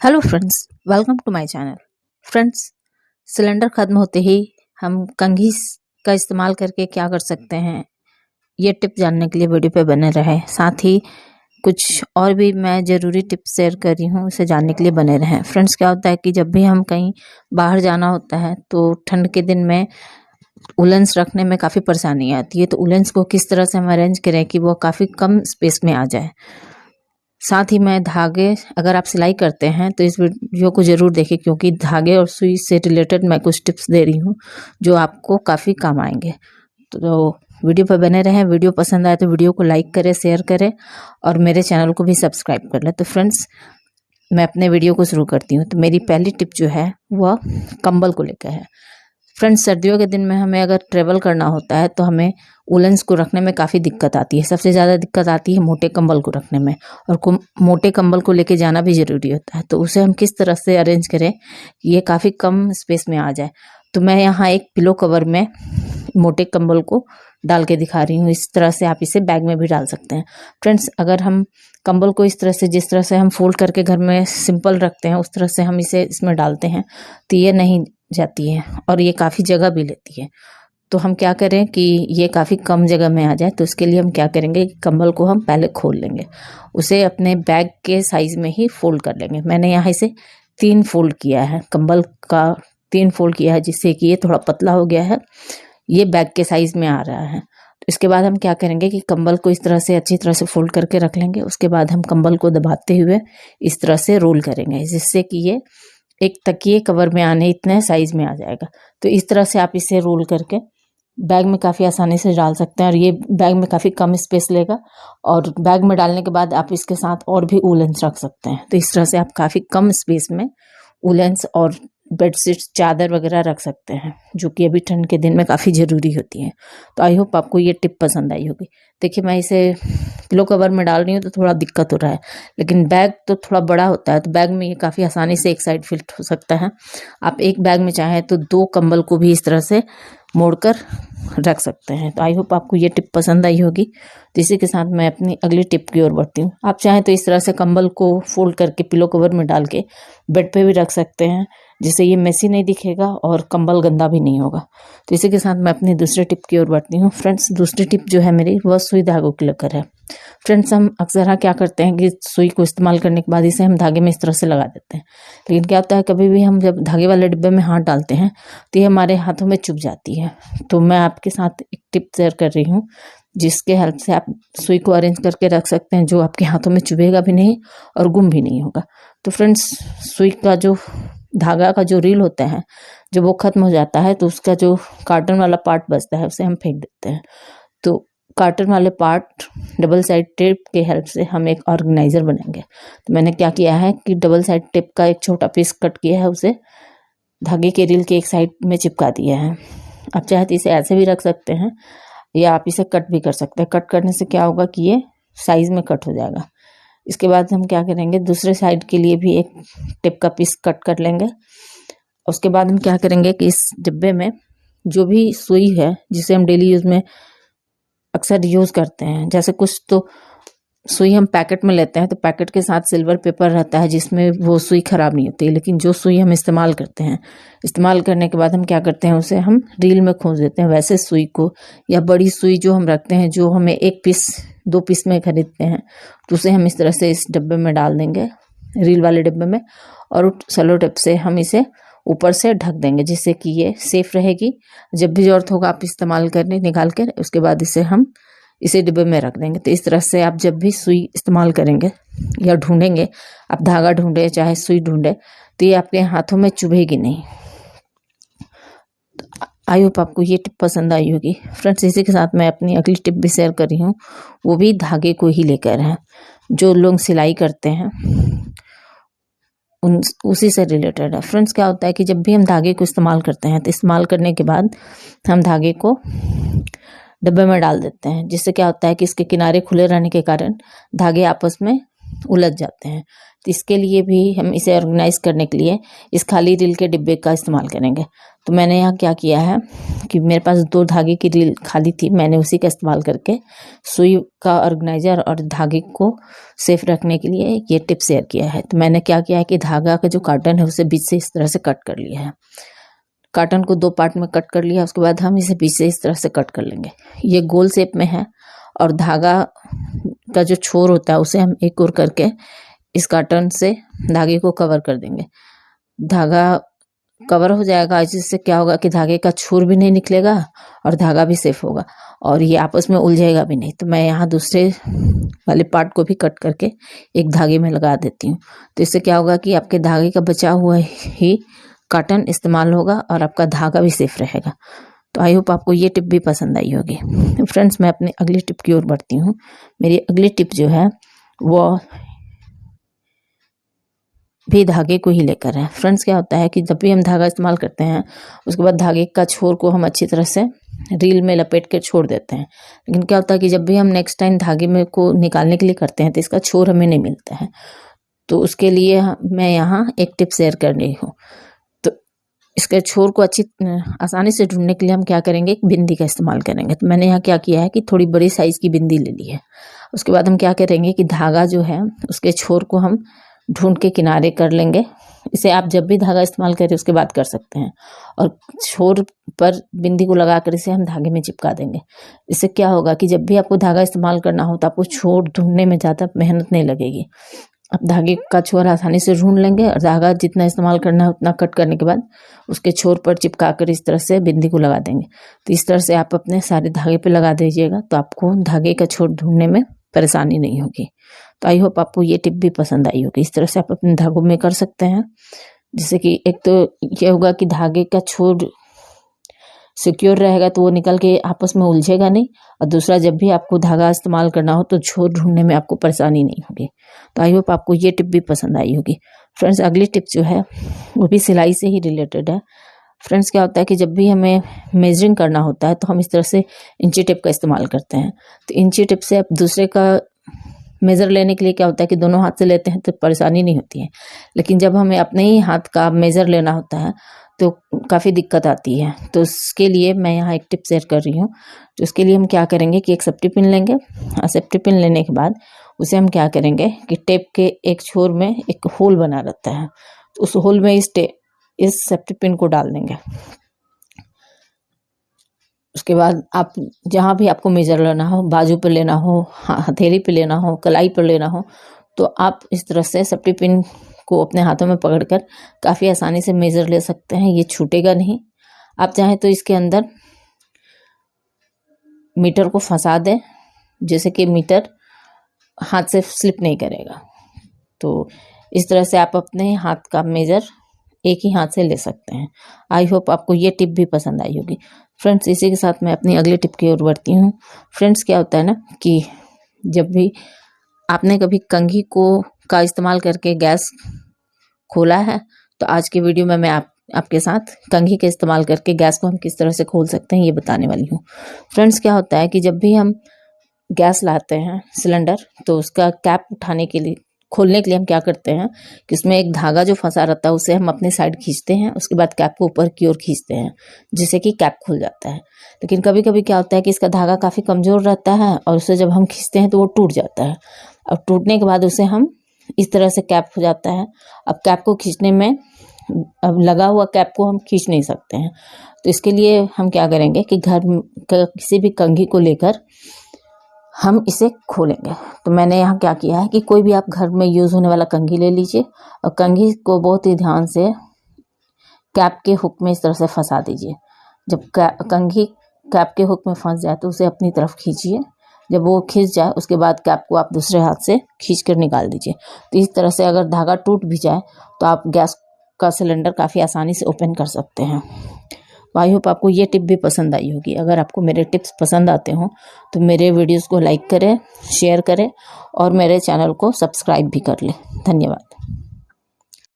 Hello friends, welcome to my channel. Friends, cylinder ख़त्म होते ही हम कंघी का इस्तेमाल करके क्या कर सकते हैं, ये टिप जानने के लिए वीडियो पे बने रहें। साथ ही कुछ और भी मैं ज़रूरी टिप्स शेयर कर रही हूँ, उसे जानने के लिए बने रहें। फ्रेंड्स, क्या होता है कि जब भी हम कहीं बाहर जाना होता है तो ठंड के दिन में उलेंस रखने में काफ़ी परेशानी आती है। तो उलेंस को किस तरह से हम अरेंज करें कि वो काफ़ी कम स्पेस में आ जाए। साथ ही मैं धागे, अगर आप सिलाई करते हैं तो इस वीडियो को ज़रूर देखें, क्योंकि धागे और सुई से रिलेटेड मैं कुछ टिप्स दे रही हूँ जो आपको काफ़ी काम आएंगे। तो वीडियो पर बने रहें। वीडियो पसंद आए तो वीडियो को लाइक करें, शेयर करें और मेरे चैनल को भी सब्सक्राइब कर लें। तो फ्रेंड्स, मैं अपने वीडियो को शुरू करती हूँ। तो मेरी पहली टिप जो है वह कंबल को लेकर है। फ्रेंड्स, सर्दियों के दिन में हमें अगर ट्रेवल करना होता है तो हमें उलेंस को रखने में काफ़ी दिक्कत आती है। सबसे ज़्यादा दिक्कत आती है मोटे कंबल को रखने में, और मोटे कंबल को लेके जाना भी ज़रूरी होता है। तो उसे हम किस तरह से अरेंज करें कि ये काफ़ी कम स्पेस में आ जाए। तो मैं यहाँ एक पिलो कवर में मोटे कंबल को डाल के दिखा रही हूँ। इस तरह से आप इसे बैग में भी डाल सकते हैं। फ्रेंड्स, अगर हम कंबल को इस तरह से, जिस तरह से हम फोल्ड करके घर में सिंपल रखते हैं, उस तरह से हम इसे इसमें डालते हैं तो ये नहीं जाती है और ये काफ़ी जगह भी लेती है। तो हम क्या करें कि ये काफ़ी कम जगह में आ जाए, तो उसके लिए हम क्या करेंगे, कंबल को हम पहले खोल लेंगे, उसे अपने बैग के साइज़ में ही फोल्ड कर लेंगे। मैंने यहाँ इसे 3 फोल्ड किया है, कंबल का 3 फोल्ड किया है, जिससे कि ये थोड़ा पतला हो गया है, ये बैग के साइज़ में आ रहा है। इसके बाद हम क्या करेंगे कि कंबल को इस तरह से अच्छी तरह से फोल्ड करके रख लेंगे। उसके बाद हम कंबल को दबाते हुए इस तरह से रोल करेंगे, जिससे कि ये एक तकिए कवर में आने इतने साइज में आ जाएगा। तो इस तरह से आप इसे रोल करके बैग में काफ़ी आसानी से डाल सकते हैं और ये बैग में काफ़ी कम स्पेस लेगा। और बैग में डालने के बाद आप इसके साथ और भी उलेंस रख सकते हैं। तो इस तरह से आप काफ़ी कम स्पेस में उलेंस और बेडशीट, चादर वगैरह रख सकते हैं, जो कि अभी ठंड के दिन में काफ़ी ज़रूरी होती है। तो आई होप आपको ये टिप पसंद आई होगी। देखिए, मैं इसे पिलो कवर में डाल रही हूँ तो थोड़ा दिक्कत हो रहा है, लेकिन बैग तो थोड़ा बड़ा होता है, तो बैग में ये काफ़ी आसानी से एक साइड फिट हो सकता है। आप एक बैग में चाहें तो 2 कंबल को भी इस तरह से मोड़कर रख सकते हैं। तो आई होप आपको ये टिप पसंद आई होगी। तो इसी के साथ मैं अपनी अगली टिप की ओर बढ़ती हूँ। आप चाहें तो इस तरह से कंबल को फोल्ड करके पिलो कवर में डाल के बेड पे भी रख सकते हैं, जिससे ये मेसी नहीं दिखेगा और कंबल गंदा भी नहीं होगा। तो इसी के साथ मैं अपनी दूसरी टिप की ओर बढ़ती हूँ। फ्रेंड्स, दूसरी टिप जो है मेरी, वह सुई धागों को लेकर है। फ्रेंड्स, हम अक्सर क्या करते हैं कि सुई को इस्तेमाल करने के बाद इसे हम धागे में इस तरह से लगा देते हैं, लेकिन क्या होता है, कभी भी हम जब धागे वाले डिब्बे में हाथ डालते हैं तो ये हमारे हाथों में चुभ जाती है। तो मैं आपके साथ एक टिप शेयर कर रही हूँ, जिसके हेल्प से आप सुई को अरेंज करके रख सकते हैं, जो आपके हाथों में चुभेगा भी नहीं और गुम भी नहीं होगा। तो फ्रेंड्स, सुई का जो धागा का जो रील होता है, जब वो खत्म हो जाता है तो उसका जो कार्टन वाला पार्ट बचता है उसे हम फेंक देते हैं। तो कार्टन वाले पार्ट डबल साइड टेप के हेल्प से हम एक ऑर्गेनाइजर बनाएंगे। तो मैंने क्या किया है कि डबल साइड टेप का एक छोटा पीस कट किया है, उसे धागे के रील के एक साइड में चिपका दिया है। आप चाहे तो इसे ऐसे भी रख सकते हैं या आप इसे कट भी कर सकते हैं। कट करने से क्या होगा कि ये साइज में कट हो जाएगा। इसके बाद हम क्या करेंगे, दूसरे साइड के लिए भी एक टिप का पीस कट कर लेंगे। उसके बाद हम क्या करेंगे कि इस डिब्बे में जो भी सुई है, जिसे हम डेली यूज़ में अक्सर यूज़ करते हैं, जैसे कुछ तो सुई हम पैकेट में लेते हैं तो पैकेट के साथ सिल्वर पेपर रहता है जिसमें वो सुई खराब नहीं होती, लेकिन जो सुई हम इस्तेमाल करते हैं, इस्तेमाल करने के बाद हम क्या करते हैं, उसे हम रील में खोस देते हैं। वैसे सुई को, या बड़ी सुई जो हम रखते हैं, जो हमें 1 पीस 2 पीस में खरीदते हैं, तो उसे हम इस तरह से इस डब्बे में डाल देंगे, रील वाले डिब्बे में, और सेलो टेप से हम इसे ऊपर से ढक देंगे, जिससे कि ये सेफ रहेगी। जब भी ज़रूरत होगा आप इस्तेमाल करने निकाल कर, उसके बाद इसे डिब्बे में रख देंगे। तो इस तरह से आप जब भी सुई इस्तेमाल करेंगे या ढूंढेंगे, आप धागा ढूंढे चाहे सुई ढूंढे, तो ये आपके हाथों में चुभेगी नहीं। आई होप आपको ये टिप पसंद आई होगी। फ्रेंड्स, इसी के साथ मैं अपनी अगली टिप भी शेयर कर रही हूँ, वो भी धागे को ही लेकर है। जो लोग सिलाई करते हैं उसी से रिलेटेड है। फ्रेंड्स, क्या होता है कि जब भी हम धागे को इस्तेमाल करते हैं तो इस्तेमाल करने के बाद हम धागे को डब्बे में डाल देते हैं, जिससे क्या होता है कि इसके किनारे खुले रहने के कारण धागे आपस में उलझ जाते हैं। तो इसके लिए भी हम इसे ऑर्गेनाइज करने के लिए इस खाली रील के डिब्बे का इस्तेमाल करेंगे। तो मैंने यहाँ क्या किया है कि मेरे पास 2 धागे की रील खाली थी, मैंने उसी का इस्तेमाल करके सुई का ऑर्गेनाइजर और धागे को सेफ रखने के लिए ये टिप शेयर किया है। तो मैंने क्या किया है कि धागा का जो कार्टन है उसे बीच से इस तरह से कट कर लिया है। कार्टन को 2 पार्ट में कट कर लिया, उसके बाद हम इसे बीच से इस तरह से कट कर लेंगे। ये गोल शेप में है और धागा का जो छोर होता है उसे हम एक ओर करके इस कार्टन से धागे को कवर कर देंगे। धागा कवर हो जाएगा, जिससे क्या होगा कि धागे का छोर भी नहीं निकलेगा और धागा भी सेफ होगा और ये आपस में उलझेगा भी नहीं। तो मैं यहाँ दूसरे वाले पार्ट को भी कट करके एक धागे में लगा देती हूँ। तो इससे क्या होगा कि आपके धागे का बचा हुआ ही कॉटन इस्तेमाल होगा और आपका धागा भी सेफ रहेगा। तो आई होप आपको ये टिप भी पसंद आई होगी। फ्रेंड्स, मैं अपनी अगली टिप की ओर बढ़ती हूँ। मेरी अगली टिप जो है वो भी धागे को ही लेकर है। फ्रेंड्स, क्या होता है कि जब भी हम धागा इस्तेमाल करते हैं उसके बाद धागे का छोर को हम अच्छी तरह से रील में लपेट के छोड़ देते हैं। लेकिन क्या होता है कि जब भी हम नेक्स्ट टाइम धागे में को निकालने के लिए करते हैं तो इसका छोर हमें नहीं मिलता है। तो उसके लिए मैं यहाँ एक टिप शेयर कर रही हूँ। तो इसके छोर को आसानी से ढूंढने के लिए हम क्या करेंगे, एक बिंदी का इस्तेमाल करेंगे। तो मैंने यहाँ क्या किया है कि थोड़ी बड़ी साइज़ की बिंदी ले ली है। उसके बाद हम क्या करेंगे कि धागा जो है उसके छोर को हम ढूंढ के किनारे कर लेंगे। इसे आप जब भी धागा इस्तेमाल करें उसके बाद कर सकते हैं और छोर पर बिंदी को लगाकर इसे हम धागे में चिपका देंगे। इससे क्या होगा कि जब भी आपको धागा इस्तेमाल करना हो तो आपको छोर ढूंढने में ज़्यादा मेहनत नहीं लगेगी। आप धागे का छोर आसानी से ढूंढ लेंगे और धागा जितना इस्तेमाल करना है उतना कट करने के बाद उसके छोर पर चिपका कर इस तरह से बिंदी को लगा देंगे। तो इस तरह से आप अपने सारे धागे पे लगा दीजिएगा तो आपको धागे का छोर ढूंढने में परेशानी नहीं होगी। तो आई होप आपको ये टिप भी पसंद आई होगी। इस तरह से आप अपने धागों में कर सकते हैं, जिससे कि एक तो ये होगा कि धागे का छोर सिक्योर रहेगा तो वो निकल के आपस में उलझेगा नहीं, और दूसरा जब भी आपको धागा इस्तेमाल करना हो तो छोर ढूंढने में आपको परेशानी नहीं होगी। तो आई होप आपको ये टिप भी पसंद आई होगी। फ्रेंड्स, अगली टिप जो है वो भी सिलाई से ही रिलेटेड है। फ्रेंड्स, क्या होता है कि जब भी हमें मेजरिंग करना होता है तो हम इस तरह से इंची टेप का इस्तेमाल करते हैं। तो इंची टेप से आप दूसरे का मेज़र लेने के लिए क्या होता है कि दोनों हाथ से लेते हैं तो परेशानी नहीं होती है, लेकिन जब हमें अपने ही हाथ का मेज़र लेना होता है तो काफ़ी दिक्कत आती है। तो उसके लिए मैं यहाँ एक टिप शेयर कर रही हूँ। तो उसके लिए हम क्या करेंगे कि एक सेफ्टी पिन लेंगे और सेफ्टी पिन लेने के बाद उसे हम क्या करेंगे कि टेप के एक छोर में एक होल बना रहता है, तो उस होल में इस सेफ्टी पिन को डाल देंगे। उसके बाद आप जहाँ भी आपको मेजर लेना हो, बाजू पे लेना हो, हथेली पे लेना हो, कलाई पर लेना हो, तो आप इस तरह से सेफ्टी पिन को अपने हाथों में पकड़कर काफ़ी आसानी से मेजर ले सकते हैं। ये छूटेगा नहीं। आप चाहें तो इसके अंदर मीटर को फंसा दें, जैसे कि मीटर हाथ से स्लिप नहीं करेगा। तो इस तरह से आप अपने हाथ का मेजर एक ही हाथ से ले सकते हैं। आई होप आपको ये टिप भी पसंद आई होगी। फ्रेंड्स, इसी के साथ मैं अपनी अगली टिप की ओर बढ़ती हूँ। फ्रेंड्स, क्या होता है ना कि जब भी आपने कभी कंघी का इस्तेमाल करके गैस खोला है, तो आज की वीडियो में मैं आपके साथ कंघी के इस्तेमाल करके गैस को हम किस तरह से खोल सकते हैं ये बताने वाली हूँ। फ्रेंड्स, क्या होता है कि जब भी हम गैस लाते हैं सिलेंडर, तो उसका कैप उठाने के लिए खोलने के लिए हम क्या करते हैं कि उसमें एक धागा जो फंसा रहता है उसे हम अपने साइड खींचते हैं। उसके बाद कैप को ऊपर की ओर खींचते हैं, जिससे कि कैप खुल जाता है। लेकिन कभी कभी क्या होता है कि इसका धागा काफ़ी कमज़ोर रहता है और उसे जब हम खींचते हैं तो वो टूट जाता है। अब टूटने के बाद उसे हम इस तरह से कैप हो जाता है। अब कैप को खींचने में, अब लगा हुआ कैप को हम खींच नहीं सकते हैं। तो इसके लिए हम क्या करेंगे कि घर का किसी भी कंघी को लेकर हम इसे खोलेंगे। तो मैंने यहाँ क्या किया है कि कोई भी आप घर में यूज़ होने वाला कंघी ले लीजिए और कंघी को बहुत ही ध्यान से कैप के हुक में इस तरह से फंसा दीजिए। जब कंघी कैप के हुक में फंस जाए तो उसे अपनी तरफ खींचिए। जब वो खींच जाए उसके बाद कैप को आप दूसरे हाथ से खींच कर निकाल दीजिए। तो इस तरह से अगर धागा टूट भी जाए तो आप गैस का सिलेंडर काफ़ी आसानी से ओपन कर सकते हैं। आई होप आपको ये टिप भी पसंद आई होगी। अगर आपको मेरे टिप्स पसंद आते हों तो मेरे वीडियोस को लाइक करें, शेयर करें और मेरे चैनल को सब्सक्राइब भी कर लें। धन्यवाद।